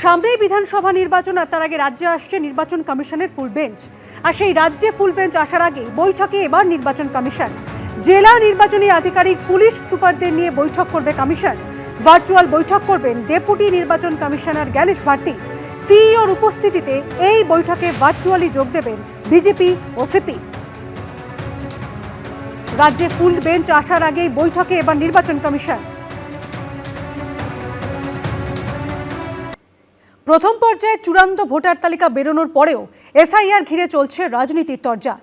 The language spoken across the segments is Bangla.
সামনেই বিধানসভা নির্বাচন, আর তার আগে রাজ্যে আসছে নির্বাচন কমিশনের ফুল বেঞ্চ। আর সেই রাজ্যে ফুল বেঞ্চ আসার আগে বৈঠকে এবার নির্বাচন কমিশন। জেলা নির্বাচনী আধিকারিক, পুলিশ সুপারদের নিয়ে বৈঠক করবে কমিশন। ভার্চুয়াল বৈঠক করবেন ডেপুটি নির্বাচন কমিশনার জ্ঞানেশ ভারতী। সিইওর উপস্থিতিতে এই বৈঠকে ভার্চুয়ালি যোগ দেবেন ডিজিপি ও সিপি। রাজ্যে ফুল বেঞ্চ আসার আগেই বৈঠকে এবার নির্বাচন কমিশন। প্রথম পর্যায়ে চূড়ান্ত ভোটার তালিকা বেরোনোর পরেও এসআইআর ঘিরে চলছে রাজনীতির তরজা।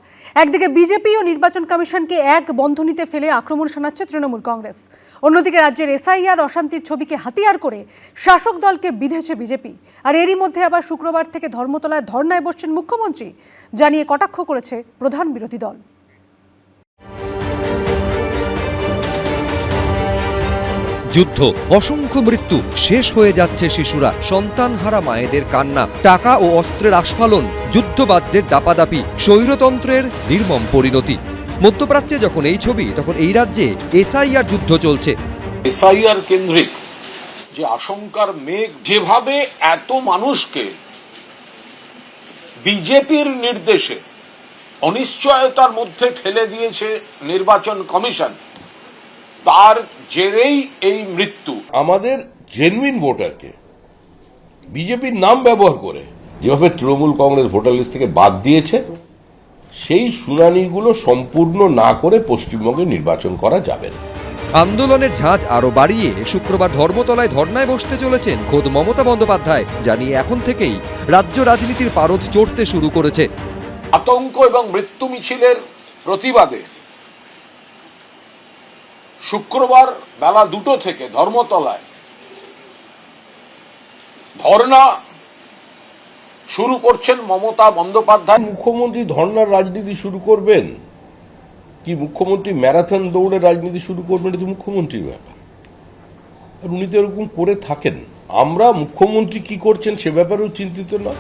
একদিকে বিজেপি ও নির্বাচন কমিশনকে এক বন্ধনীতে ফেলে আক্রমণ শোনাচ্ছে তৃণমূল কংগ্রেস, অন্যদিকে রাজ্যের এসআইআর অশান্তির ছবিকে হাতিয়ার করে শাসক দলকে বিঁধেছে বিজেপি। আর এরই মধ্যে আবার শুক্রবার থেকে ধর্মতলায় ধর্নায় বসছেন মুখ্যমন্ত্রী, জানিয়ে কটাক্ষ করেছে প্রধান বিরোধী দল। যুদ্ধ, অসংখ্য মৃত্যু, শেষ হয়ে যাচ্ছে শিশুরা, সন্তানহারা মায়েদের কান্না, টাকা ও অস্ত্রের আস্ফালন, যুদ্ধবাজদের দাপাদাপি, স্বৈরতন্ত্রের নির্মম পরিণতি। মধ্যপ্রাচ্যে যখন এই ছবি, তখন এই রাজ্যে এসআইআর যুদ্ধ চলছে। এসআইআর কেন্দ্রিক যে আশঙ্কার মেঘ, যেভাবে এত মানুষকে বিজেপির নির্দেশে অনিশ্চয়তার মধ্যে ঠেলে দিয়েছে নির্বাচন কমিশন, তার জেরেই এই মৃত্যু। আমাদের জেনুইন ভোটারকে বিজেপির নাম ব্যবহার করে যেভাবে তৃণমূল কংগ্রেস ভোটার লিস্ট থেকে বাদ দিয়েছে, সেই শুনানিগুলো সম্পূর্ণ না করে পশ্চিমবঙ্গে নির্বাচন করা যাবে না। আন্দোলনের ঝাঁজ আরো বাড়িয়ে শুক্রবার ধর্মতলায় ধর্নায় বসতে চলেছেন খোদ মমতা বন্দ্যোপাধ্যায়, জানিয়ে এখন থেকেই রাজ্য রাজনীতির পারদ চড়তে শুরু করেছে। আতঙ্ক এবং মৃত্যু মিছিলের প্রতিবাদে শুক্রবার বেলা 2টো থেকে ধর্মতলায় ধর্না শুরু করছেন মমতা বন্দ্যোপাধ্যায়। মুখ্যমন্ত্রী ধর্নার রাজনীতি শুরু করবেন কি মুখ্যমন্ত্রী ম্যারাথন দৌড়ে রাজনীতি শুরু করবেন? এটা মুখ্যমন্ত্রীর ব্যাপার, আর উনি তো এরকম করে থাকেন। আমরা মুখ্যমন্ত্রী কি করছেন সে ব্যাপারেও চিন্তিত না।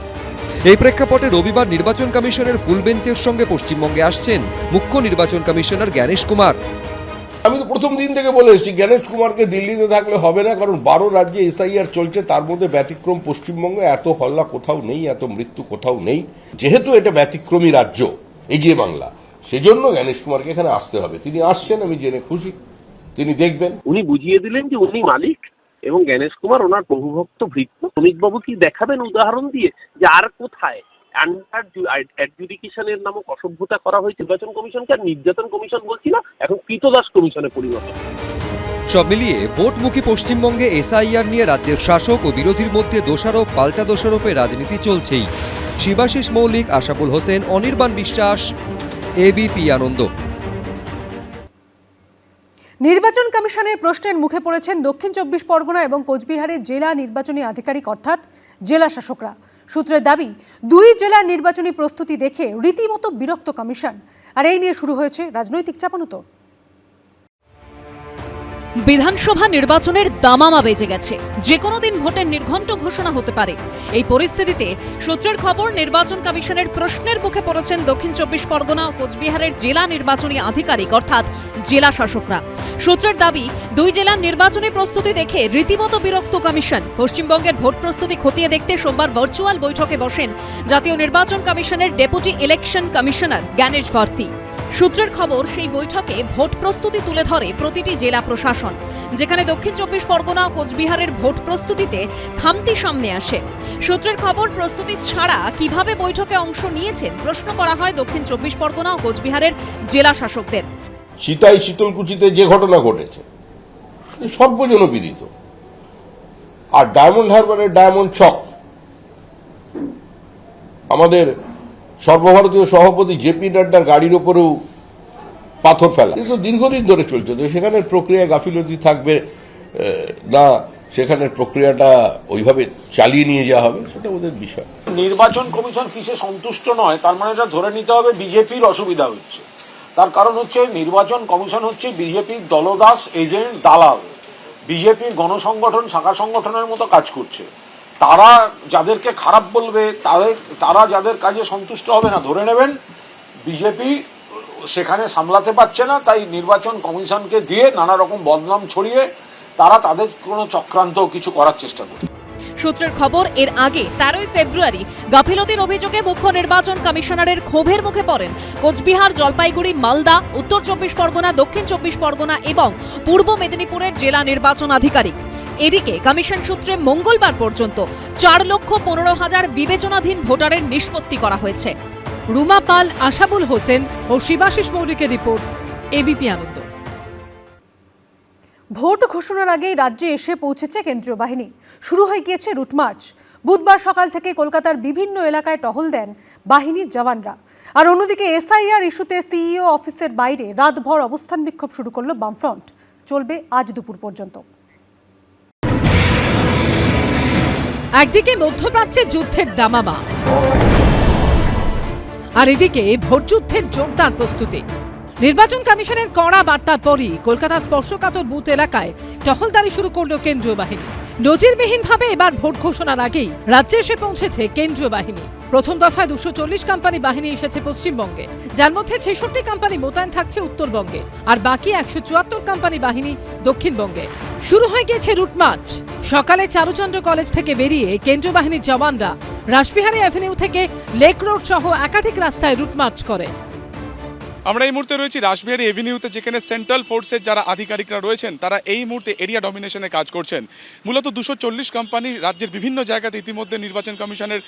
এই প্রেক্ষাপটে রবিবার নির্বাচন কমিশনের ফুল বেঞ্চের সঙ্গে পশ্চিমবঙ্গে আসছেন মুখ্য নির্বাচন কমিশনার জ্ঞানেশ কুমার। আমি তো প্রথম দিন থেকে বলে এসেছি, জ্ঞানেশ কুমারকে দিল্লিতে থাকলে হবে না, কারণ 12 রাজ্যে এসআইআর চলছে, তার মধ্যে ব্যতিক্রম পশ্চিমবঙ্গে। এত হল্লা কোথাও নেই, এত মৃত্যু কোথাও নেই। যেহেতু এটা ব্যতিক্রমী রাজ্য এগিয়ে বাংলা, সেজন্য জ্ঞানেশ কুমারকে এখানে আসতে হবে। তিনি আসছেন, আমি জেনে খুশি। তিনি দেখবেন। উনি বুঝিয়ে দিলেন যে উনি মালিক এবং জ্ঞানেশ কুমার ওনার প্রভুভক্ত ভৃত্য। শ্রমিকবাবু কি দেখাবেন উদাহরণ দিয়ে যে আর কোথায় আন্ডার অ্যাডজুডিকেশনের নামক অসভ্যতা করা হয়েছে নির্বাচন কমিশনকে। আর নির্যাতন কমিশন বলছি না, এখন কৃতদাস কমিশনে পরিণত। সব মিলিয়ে ভোটমুখী পশ্চিমবঙ্গে এসআইআর নিয়ে রাজ্যের শাসক ও বিরোধীর মধ্যে দোষারোপ পাল্টা দোষারোপে রাজনীতি চলছেই। শিবাশিস মৌলিক, আশাফুল হোসেন, অনির্বাণ বিশ্বাস, এবিপি আনন্দ। নির্বাচন কমিশনের প্রশ্নের মুখে পড়েছেন দক্ষিণ 24 পরগনা এবং কোচবিহারের জেলা নির্বাচনী আধিকারিক অর্থাৎ জেলা শাসকরা। সূত্রের দাবি, দুই জেলার নির্বাচনী প্রস্তুতি দেখে রীতিমতো বিরক্ত কমিশন। আর এই নিয়ে শুরু হয়েছে রাজনৈতিক চাপানুতো। বিধানসভা নির্বাচনের দামামা বেজে গেছে, যে কোনো দিন ভোটের নির্ঘণ্ট ঘোষণা হতে পারে। এই পরিস্থিতিতে সূত্রের খবর, নির্বাচন কমিশনের প্রশ্নের মুখে পড়েছেন দক্ষিণ 24 পরগনা ও কোচবিহারের জেলা নির্বাচনী আধিকারিক অর্থাৎ জেলা শাসকরা। সূত্রের দাবি, দুই জেলার নির্বাচনী প্রস্তুতি দেখে রীতিমতো বিরক্ত কমিশন। পশ্চিমবঙ্গের ভোট প্রস্তুতি খতিয়ে দেখতে সোমবার ভার্চুয়াল বৈঠকে বসেন জাতীয় নির্বাচন কমিশনের deputy election commissioner Gyanesh Bharti. সূত্রের খবর, সেই বৈঠকে ভোট প্রস্তুতি তুলে ধরে প্রতিটি জেলা প্রশাসন, যেখানে দক্ষিণ 24 পরগনা ও কোচবিহারের ভোট প্রস্তুতিতে খামতি সামনে আসে। সূত্রের খবর, প্রস্তুতি ছাড়া কিভাবে বৈঠকে অংশ নিয়েছেন প্রশ্ন করা হয় দক্ষিণ 24 পরগনা ও কোচবিহারের জেলা শাসকদের। সীতাই শীতলকুচিতে যে ঘটনা ঘটেছে সর্বজনবিদিত, আর ডায়মন্ড হারবারের ডায়মন্ড চক, আমাদের সর্বভারতীয় সভাপতি জেপি নাড্ডার গাড়ির ওপরেও পাথর ফেলা, কিন্তু দীর্ঘদিন ধরে চলছে। তো সেখানে প্রক্রিয়া গাফিলতি থাকবে না, সেখানে প্রক্রিয়াটা ওইভাবে চালিয়ে নিয়ে যাওয়া হবে, সেটা ওদের বিষয়। নির্বাচন কমিশন কিসে সন্তুষ্ট নয়, তার মানে এটা ধরে নিতে হবে বিজেপির অসুবিধা হচ্ছে। তার কারণ হচ্ছে নির্বাচন কমিশন হচ্ছে বিজেপির দলদাস, এজেন্ট, দালাল। বিজেপির গণসংগঠন, শাখা সংগঠনের মতো কাজ করছে। তারা যাদেরকে খারাপ বলবে, তারা যাদের কাজে সন্তুষ্ট হবে না, ধরে নেবেন বিজেপি সেখানে সামলাতে পারছে না, তাই নির্বাচন কমিশনকে দিয়ে নানা রকম বদনাম ছড়িয়ে তারা তাদের কোনো চক্রান্ত কিছু করার চেষ্টা করছে। সূত্রের খবর, এর আগে 13ই ফেব্রুয়ারি গাফিলতির অভিযোগে মুখ্য নির্বাচন কমিশনারের ক্ষোভের মুখে পড়েন কোচবিহার, জলপাইগুড়ি, মালদা, উত্তর 24 পরগনা, দক্ষিণ 24 পরগনা এবং পূর্ব মেদিনীপুরের জেলা নির্বাচন আধিকারিক। এদিকে কমিশন সূত্রে মঙ্গলবার পর্যন্ত 4,15,000 বিবেচনাধীন ভোটারের নিষ্পত্তি করা হয়েছে। রুমা পাল, আশাবুল হোসেন ও শিবাশিস মৌলিকের রিপোর্ট, এবিপি আনন্দ। ভোট ঘোষণার আগেই রাজ্যে এসে পৌঁছেছে কেন্দ্রীয় বাহিনী। শুরু হয়ে গিয়েছে রুট মার্চ। বুধবার সকাল থেকে কলকাতার বিভিন্ন এলাকায় টহল দেন বাহিনীর জওয়ানরা। আর অন্যদিকে এসআইআর ইস্যুতে সিইও অফিসের বাইরে রাতভর অবস্থান বিক্ষোভ শুরু করলো বামফ্রন্ট। চলবে আজ দুপুর পর্যন্ত। একদিকে মধ্যপ্রাচ্যে যুদ্ধের দামামা, আর এদিকে ভোটযুদ্ধের জোরদার প্রস্তুতি। নির্বাচন কমিশনের কড়া বার্তার পরই কলকাতার স্পর্শকাতর বুথ এলাকায় টহলদারি শুরু করল কেন্দ্রীয় বাহিনী। নজিরবিহীনভাবে এবার ভোট ঘোষণার আগেই রাজ্যে এসে পৌঁছেছে কেন্দ্রীয় বাহিনী। প্রথম দফায় 240 কোম্পানি বাহিনী এসেছে পশ্চিমবঙ্গে, যার মধ্যে 66 কোম্পানি মোতায়েন থাকছে উত্তরবঙ্গে, আর বাকি 174 কোম্পানি বাহিনী দক্ষিণবঙ্গে। শুরু হয়ে গিয়েছে রুট মার্চ। সকালে চারুচন্দ্র কলেজ থেকে বেরিয়ে কেন্দ্রীয় বাহিনীর জওয়ানরা রাসবিহারী অ্যাভিনিউ থেকে লেক রোড সহ একাধিক রাস্তায় রুট মার্চ করে। আমরা এই মুহূর্তে রয়েছি রাসবিহারী এভিনিউতে, যেখানে সেন্ট্রাল ফোর্সের যারা আধিকারিকরা রয়েছেন তারা এই মুহূর্তে এরিয়া ডমিনেশনে কাজ করছেন। মূলত 240 কোম্পানি রাজ্যের বিভিন্ন জায়গাতে ইতিমধ্যে নির্বাচন কমিশনের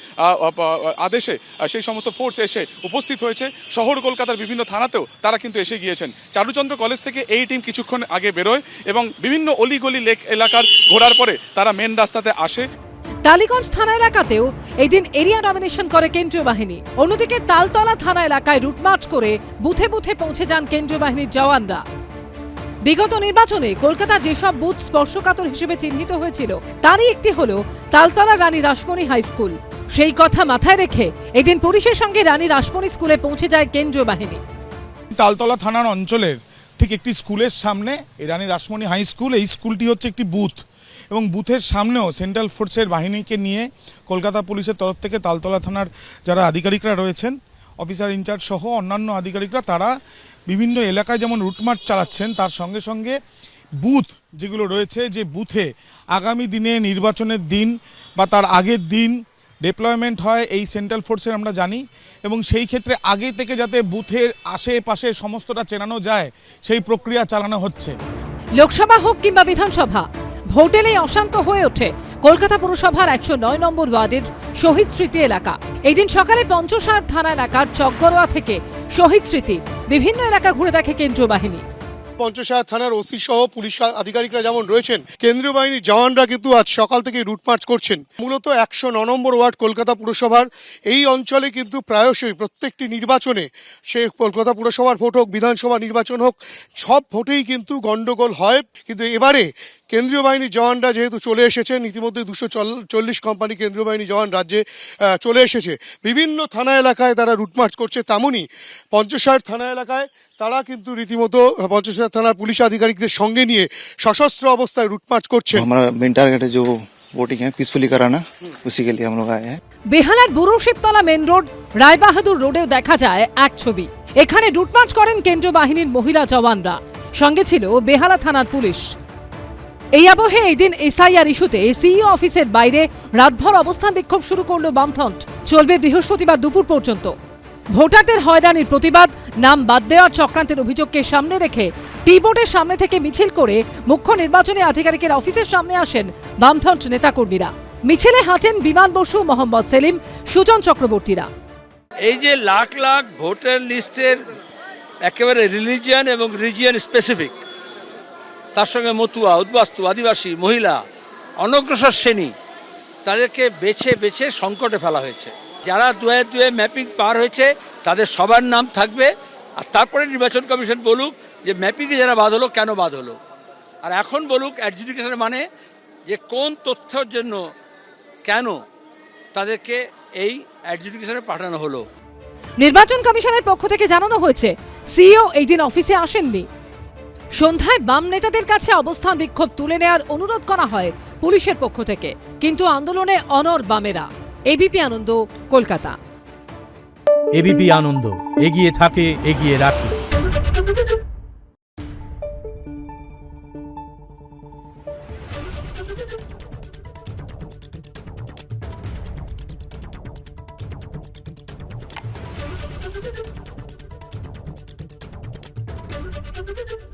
আদেশে সেই সমস্ত ফোর্স এসে উপস্থিত হয়েছে। শহর কলকাতার বিভিন্ন থানাতেও তারা কিন্তু এসে গিয়েছেন। চারুচন্দ্র কলেজ থেকে এই টিম কিছুক্ষণ আগে বেরোয় এবং বিভিন্ন অলিগলি লেক এলাকার ঘোরার পরে তারা মেন রাস্তাতে আসে। টালিগঞ্জ থানা এলাকাতেও এই দিন এরিয়া ডমিনেশন করে কেন্দ্রীয় বাহিনী। অন্যদিকে তালতলা থানা এলাকায় রুটমার্চ করে বুথে বুথে পৌঁছে যান কেন্দ্রীয় বাহিনীর জওয়ানরা। বিগত নির্বাচনে কলকাতা যেসব বুথ স্পর্শকাতর হিসেবে চিহ্নিত হয়েছিল তারই একটি হল তালতলা রানী রাসমণি হাই স্কুল। সেই কথা মাথায় রেখে এদিন পুলিশের সঙ্গে রানী রাসমণি স্কুলে পৌঁছে যায় কেন্দ্রীয় বাহিনী। তালতলা থানার অঞ্চলের ঠিক একটি স্কুলের সামনে এই রানী রাসমণি হাই স্কুল, এই স্কুলটি হচ্ছে একটি বুথ এবং বুথের সামনেও সেন্ট্রাল ফোর্সের বাহিনীকে নিয়ে কলকাতা পুলিশের তরফ থেকে তালতলা থানার যারা আধিকারিকরা রয়েছেন, অফিসার ইনচার্জ সহ অন্যান্য আধিকারিকরা, তারা বিভিন্ন এলাকায় যেমন রুটমার্চ চালাচ্ছেন, তার সঙ্গে সঙ্গে বুথ যেগুলো রয়েছে, যে বুথে আগামী দিনে নির্বাচনের দিন বা তার আগের দিন ডিপ্লয়মেন্ট হয় এই সেন্ট্রাল ফোর্সের আমরা জানি, এবং সেই ক্ষেত্রে আগে থেকে যাতে বুথের আশেপাশে সমস্তটা চেনানো যায় সেই প্রক্রিয়া চালানো হচ্ছে। লোকসভা হোক কিংবা বিধানসভা, ভোটেলেই অশান্ত হয়ে ওঠে কলকাতা পুরসভার 109 নম্বর ওয়ার্ডের শহীদ স্মৃতি এলাকা। এই দিন সকালে পঞ্চসার থানা এলাকার চকগড়োয়া থেকে শহীদ স্মৃতি বিভিন্ন এলাকা ঘুরে দেখে কেন্দ্রীয় বাহিনী। পঞ্চসার থানার ওসি সহ পুলিশ আধিকারিকরা যেমন রয়েছেন, কেন্দ্রীয় বাহিনীর জওয়ানরা কিন্তু আজ সকাল থেকে রুট মার্চ করছেন। মূলত 109 নম্বর ওয়ার্ড কলকাতা পুরসভার এই অঞ্চলে কিন্তু প্রায়শই প্রত্যেকটি নির্বাচনে, সে কলকাতা পুরসভার ভোট হোক, বিধানসভা নির্বাচন হোক, সব ভোটেই কিন্তু গন্ডগোল হয়। কিন্তু এবারে কেন্দ্রীয় বাহিনীর জওয়ানরা যেহেতু চলে এসেছেন, ইতিমধ্যে 240 কোম্পানি কেন্দ্রীয় বাহিনী জওয়ান রাজ্যে চলে এসেছে, বিভিন্ন থানা এলাকায় তারা রুট মার্চ করছে। তেমনই পঞ্চসার থানা এলাকায় তারা কিন্তু রীতিমতো পঞ্চসার থানার পুলিশ আধিকারিকদের সঙ্গে নিয়ে সশস্ত্র অবস্থায় রুট মার্চ করছে। हमारा मेन टारगेट है जो वोटिंग है पीसफुली कराना, उसी के लिए हम लोग आए हैं। বেহালার বুড়ো শিবতলা মেন রোড, রায়বাহাদুর রোডেও দেখা যায় এক ছবি। এখানে রুট মার্চ করেন কেন্দ্রীয় বাহিনীর মহিলা জওয়ানরা, সঙ্গে ছিল বেহালা থানার পুলিশ। এই আবহে এই দিন এসআইআর ইস্যুতে সিইও অফিসের বাইরে রাতভর অবস্থান বিক্ষোভ শুরু করল বামফ্রন্ট। চলবে বৃহস্পতিবার দুপুর পর্যন্ত। ভোটারদের হয়রানির প্রতিবাদ, নাম বাদ দেওয়ার চক্রান্তের অভিযোগকে সামনে রেখে টি বোর্ডের সামনে থেকে মিছিল করে মুখ্য নির্বাচনী আধিকারিকের অফিসের সামনে আসেন বামফ্রন্ট নেতাকর্মীরা। মিছিলে হাঁটেন বিমান বসু, মোহাম্মদ সেলিম, সুজন চক্রবর্তীরা। এই যে লাখ লাখ ভোটার লিস্টের একেবারে রিলিজিয়ান এবং রিজিয়ন স্পেসিফিক, তার সঙ্গে মতুয়া, উদ্বাস্তু, আদিবাসী, মহিলা, অনগ্রসর শ্রেণী, তাদেরকে বেছে বেছে সংকটে ফেলা হয়েছে। যারা 2-2 ম্যাপিং পার হয়েছে তাদের সবার নাম থাকবে, আর তারপরে নির্বাচন কমিশন বলুক যে ম্যাপিংয়ে যারা বাদ হলো কেন বাদ হলো, আর এখন বলুক অ্যাডজুডিকেশন মানে যে কোন তথ্যের জন্য কেন তাদেরকে এই অ্যাডজুডিকেশনে পাঠানো হলো। নির্বাচন কমিশনের পক্ষ থেকে জানানো হয়েছে সিইও এই দিন অফিসে আসেননি। সন্ধ্যায় বাম নেতাদের কাছে অবস্থান বিক্ষোভ তুলে নেওয়ার অনুরোধ করা হয় পুলিশের পক্ষ থেকে, কিন্তু আন্দোলনে অনড় বামেরা। এবিপি আনন্দ, কলকাতা। এবিপি আনন্দ, এগিয়ে থাকে, এগিয়ে রাখে। রিপোর্ট।